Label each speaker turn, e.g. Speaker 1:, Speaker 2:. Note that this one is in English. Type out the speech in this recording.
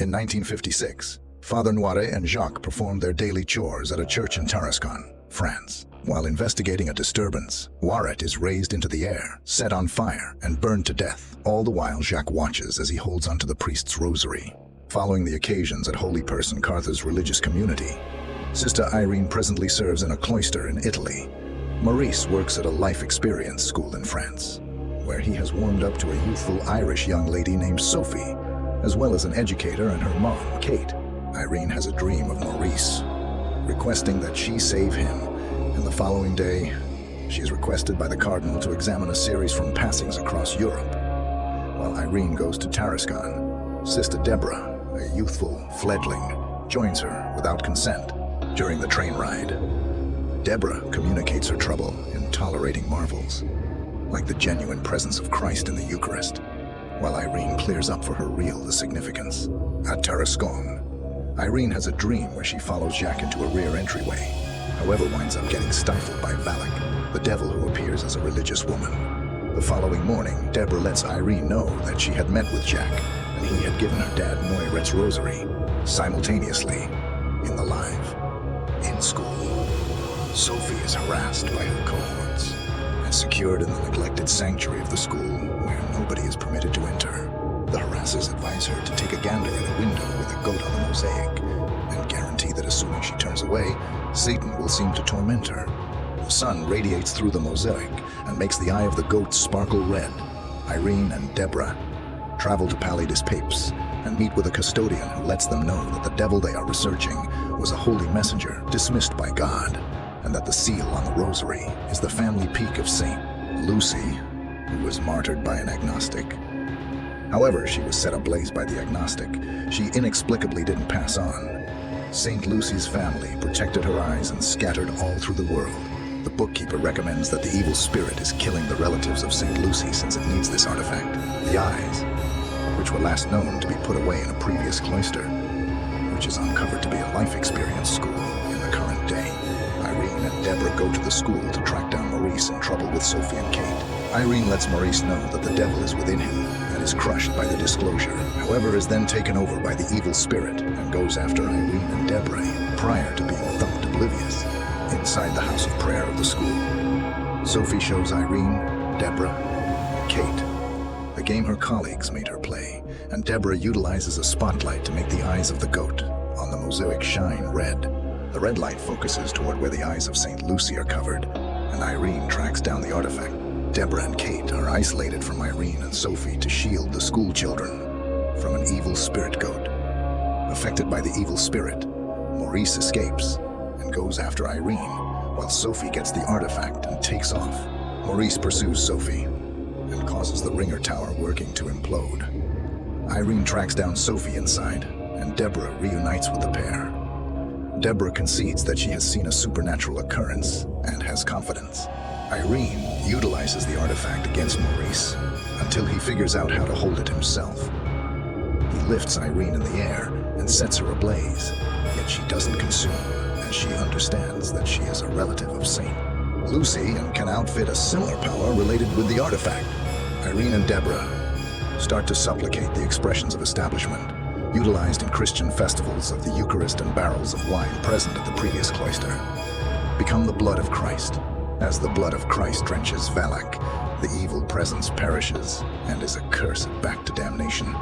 Speaker 1: In 1956, Father Noire and Jacques performed their daily chores at a church in Tarascon, France. While investigating a disturbance, Noiret is raised into the air, set on fire, and burned to death. All the while, Jacques watches as he holds onto the priest's rosary. Following the occasions at Holy Person Cartha's religious community, Sister Irene presently serves in a cloister in Italy. Maurice works at a life experience school in France, where he has warmed up to a youthful Irish young lady named Sophie, as well as an educator and her mom, Kate. Irene has a dream of Maurice, requesting that she save him, and the following day, she is requested by the Cardinal to examine a series from passings across Europe. While Irene goes to Tarascon, Sister Deborah, a youthful fledgling, joins her without consent during the train ride. Deborah communicates her trouble in tolerating marvels, like the genuine presence of Christ in the Eucharist, while Irene clears up for her the significance. At Tarascon, Irene has a dream where she follows Jacques into a rear entryway, however winds up getting stifled by Valak, the devil who appears as a religious woman. The following morning, Deborah lets Irene know that she had met with Jacques, and he had given her dad Noiret's rosary, simultaneously, in the live. In school, Sophie is harassed by her cohorts, and secured in the neglected sanctuary of the school where nobody is permitted to enter. The harassers advise her to take a gander at a window with a goat on the mosaic, and guarantee that as soon as she turns away, Satan will seem to torment her. The sun radiates through the mosaic and makes the eye of the goat sparkle red. Irene and Deborah travel to Palais des Papes and meet with a custodian who lets them know that the devil they are researching was a holy messenger dismissed by God, and that the seal on the rosary is the family peak of Saint Lucy, who was martyred by an agnostic. However, she was set ablaze by the agnostic. She inexplicably didn't pass on. Saint Lucy's family protected her eyes and scattered all through the world. The bookkeeper recommends that the evil spirit is killing the relatives of Saint Lucy since it needs this artifact. The eyes, which were last known to be put away in a previous cloister, which is uncovered to be a life experience school in the current day. Irene and Deborah go to the school to track down Maurice in trouble with Sophie and Kate. Irene lets Maurice know that the devil is within him and is crushed by the disclosure, however is then taken over by the evil spirit and goes after Irene and Deborah prior to being thumped oblivious inside the house of prayer of the school. Sophie shows Irene, Deborah, and Kate the game her colleagues made her play, and Deborah utilizes a spotlight to make the eyes of the goat on the mosaic shine red. The red light focuses toward where the eyes of St. Lucy are covered, and Irene tracks down the artifact. Deborah and Kate are isolated from Irene and Sophie to shield the school children from an evil spirit goat. Affected by the evil spirit, Maurice escapes and goes after Irene, while Sophie gets the artifact and takes off. Maurice pursues Sophie and causes the ringer tower working to implode. Irene tracks down Sophie inside, and Deborah reunites with the pair. Deborah concedes that she has seen a supernatural occurrence and has confidence. Irene utilizes the artifact against Maurice until he figures out how to hold it himself. He lifts Irene in the air and sets her ablaze, yet she doesn't consume, and she understands that she is a relative of Saint Lucy and can outfit a similar power related with the artifact. Irene and Deborah start to supplicate the expressions of establishment utilized in Christian festivals of the Eucharist and barrels of wine present at the previous cloister. Become the blood of Christ. As the blood of Christ drenches Valak, the evil presence perishes and is accursed back to damnation.